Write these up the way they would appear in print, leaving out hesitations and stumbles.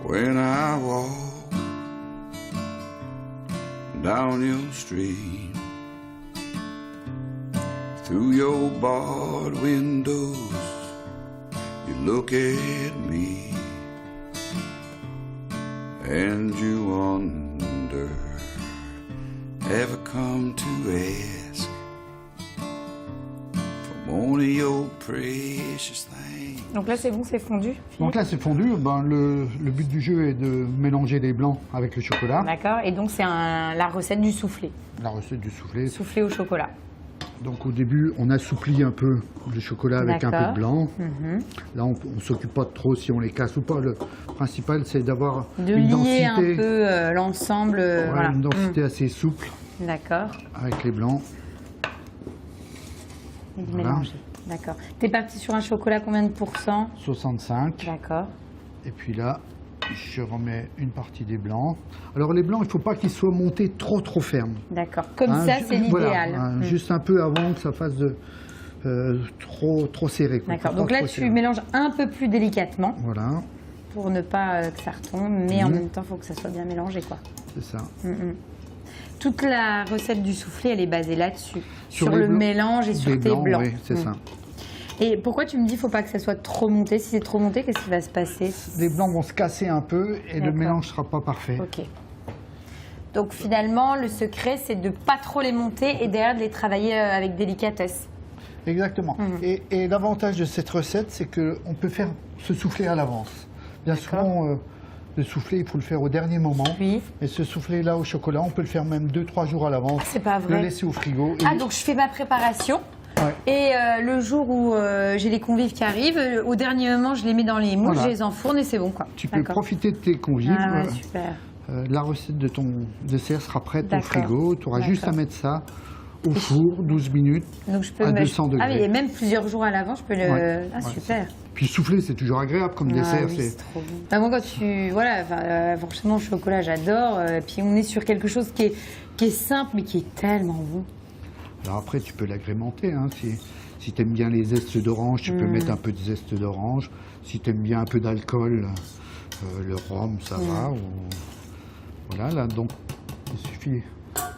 when I walk down your street, through your barred windows, you look at me and you wonder, ever come to ask for one of your precious things? Donc là, c'est bon, c'est fondu. Donc là, c'est fondu. Ben, le but du jeu est de mélanger les blancs avec le chocolat. D'accord. Et donc, c'est la recette du soufflé. La recette du soufflé. Soufflé au chocolat. Donc au début, on assouplit un peu le chocolat avec un peu de blanc. Là, on ne s'occupe pas de trop si on les casse ou pas. Le principal, c'est d'avoir une densité, un peu l'ensemble. Voilà. Une densité assez souple. D'accord. Avec les blancs. Et de mélanger. D'accord. T'es parti sur un chocolat combien de pourcents? 65. D'accord. Et puis là, je remets une partie des blancs. Alors les blancs, il ne faut pas qu'ils soient montés trop fermes. D'accord. Comme ça, c'est l'idéal. Voilà, juste un peu avant que ça fasse trop serré. D'accord. Donc là, tu mélanges un peu plus délicatement. Voilà. Pour ne pas que ça retombe, mais en même temps, il faut que ça soit bien mélangé, quoi. C'est ça. Toute la recette du soufflé, elle est basée là-dessus, sur le mélange et sur tes blancs. Oui, c'est ça. Et pourquoi tu me dis qu'il ne faut pas que ça soit trop monté? Si c'est trop monté, qu'est-ce qui va se passer? Les blancs vont se casser un peu et le mélange ne sera pas parfait. Ok. Donc finalement, le secret, c'est de ne pas trop les monter et derrière de les travailler avec délicatesse. Exactement. Et l'avantage de cette recette, c'est qu'on peut faire ce soufflé à l'avance. Bien souvent, le soufflé, il faut le faire au dernier moment. Oui. Et ce soufflé-là au chocolat, on peut le faire même 2-3 jours à l'avance. C'est pas vrai. Le laisser au frigo. Ah, donc je fais ma préparation. Ouais. Et le jour où j'ai les convives qui arrivent, au dernier moment, je les mets dans les moules, je les enfourne et c'est bon, quoi. Tu peux profiter de tes convives. Ah ouais, super. La recette de ton dessert sera prête au frigo. Tu auras juste à mettre ça au four, 12 minutes, donc je peux à 200 degrés. Ah oui, et même plusieurs jours à l'avance, je peux le... Ah, super. Puis souffler, c'est toujours agréable comme dessert. Oui, c'est trop bon. Enfin, moi, quand tu... Voilà, forcément, le chocolat, j'adore. Puis on est sur quelque chose qui est simple, mais qui est tellement bon. Alors après, tu peux l'agrémenter. Hein. Si tu aimes bien les zestes d'orange, tu peux mettre un peu de zeste d'orange. Si tu aimes bien un peu d'alcool, le rhum, ça va. Ou... Voilà, là, donc, il suffit...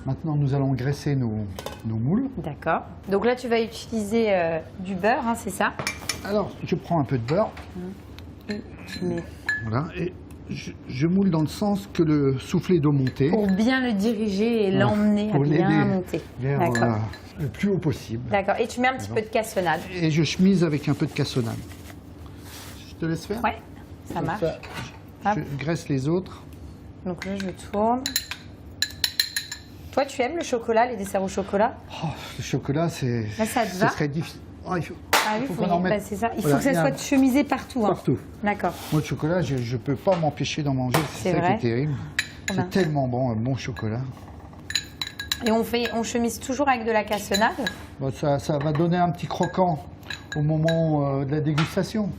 Maintenant, nous allons graisser nos moules. D'accord. Donc là, tu vas utiliser du beurre, hein, c'est ça? Alors, je prends un peu de beurre. Et tu mets... Voilà, et je moule dans le sens que le soufflé doit monter. Pour bien le diriger et l'emmener à bien monter. Vers le plus haut possible. D'accord. Et tu mets un petit peu de cassonade. Et je chemise avec un peu de cassonade. Je te laisse faire? Ouais, ça marche. Je graisse les autres. Donc là, je tourne. Toi, tu aimes le chocolat, les desserts au chocolat? Le chocolat, c'est... Ça serait difficile. Il faut qu'on en mette. C'est ça. Il faut que ça soit chemisé partout. Partout. D'accord. Moi, le chocolat, je ne peux pas m'empêcher d'en manger. C'est ça qui est terrible. C'est tellement bon, un bon chocolat. Et on chemise toujours avec de la cassonade? Ça va donner un petit croquant au moment de la dégustation.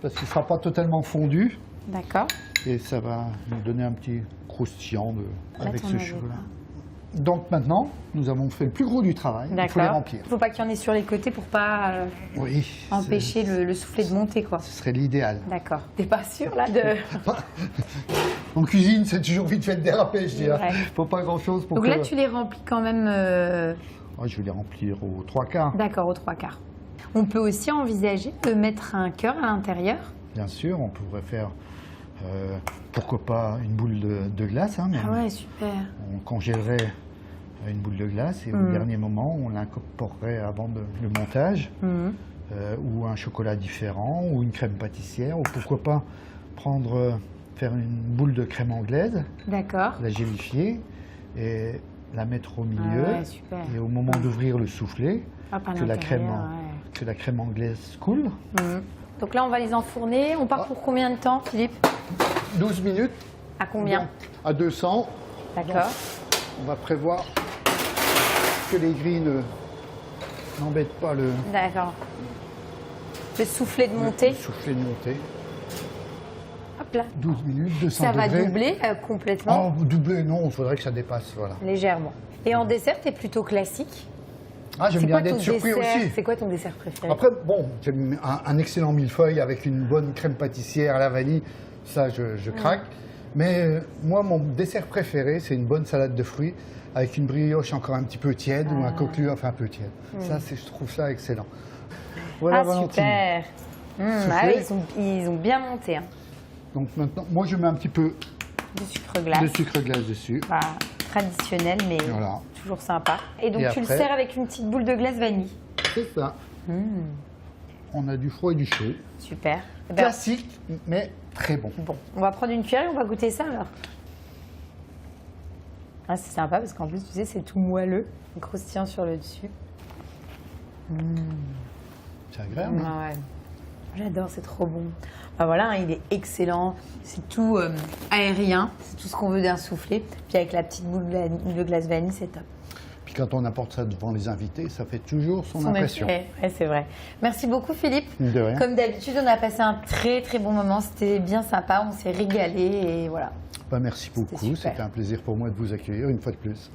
Parce qu'il ne sera pas totalement fondu. D'accord. Et ça va nous donner un petit croustillant avec ce chocolat. Donc maintenant, nous avons fait le plus gros du travail. Il faut les remplir. Il ne faut pas qu'il y en ait sur les côtés pour ne pas empêcher le soufflé de monter, quoi. Ce serait l'idéal. D'accord. T'es pas sûr, là, de... En cuisine, c'est toujours vite fait de déraper, je dirais. Il ne faut pas grand-chose pour... Donc là, tu les remplis quand même... Je vais les remplir aux 3/4. D'accord, aux 3/4. On peut aussi envisager de mettre un cœur à l'intérieur. Bien sûr, on pourrait faire... pourquoi pas une boule de glace. Hein, ah ouais, super. On congèlerait une boule de glace et au dernier moment, on l'incorporerait avant le montage. Ou un chocolat différent, ou une crème pâtissière, ou pourquoi pas faire une boule de crème anglaise. D'accord. La gélifier et la mettre au milieu. Ah ouais, super. Et au moment d'ouvrir le soufflet, que la crème anglaise coule. Donc là, on va les enfourner. On part pour combien de temps, Philippe? 12 minutes. À combien? Donc, à 200. D'accord. On va prévoir que les grilles n'embêtent pas le... D'accord. Le soufflet de montée. Le soufflet de montée. Hop là. 12 minutes, 200 degrés. Ça va doubler complètement? Oh, doubler, non. Il faudrait que ça dépasse, voilà. Légèrement. Et en dessert, t'es plutôt classique? Ah, j'aime bien être surpris aussi. C'est quoi ton dessert préféré? Après, bon, j'aime un excellent millefeuille avec une bonne crème pâtissière à la vanille. Ça, je craque. Mais moi, mon dessert préféré, c'est une bonne salade de fruits avec une brioche encore un petit peu tiède ou un coquelin enfin un peu tiède. Ça, je trouve ça excellent. Voilà, Ah, Valentine. super. Ah fait. oui, ils ont bien monté. Hein. Donc maintenant, moi, je mets un petit peu Du sucre glace. de sucre glace dessus. Voilà, traditionnel, mais Voilà. toujours sympa. Et donc, Et tu le après- sers avec une petite boule de glace vanille. C'est ça. On a du froid et du chaud. Super. Eh ben, Classique, mais très bon. bon, on va prendre une cuillère et on va goûter ça alors. Ah, c'est sympa parce qu'en plus, tu sais, c'est tout moelleux, croustillant sur le dessus. C'est agréable. hein. Ah ouais. J'adore, c'est trop bon. Bah voilà, hein, il est excellent. C'est tout aérien, c'est tout ce qu'on veut d'un soufflé. Puis avec la petite boule de glace vanille, c'est top. Puis quand on apporte ça devant les invités, ça fait toujours son impression. effet. Ouais, c'est vrai. Merci beaucoup, Philippe. De rien. Comme d'habitude, on a passé un très très bon moment. C'était bien sympa, on s'est régalé et voilà. Bah, merci beaucoup. super. C'était un plaisir pour moi de vous accueillir une fois de plus.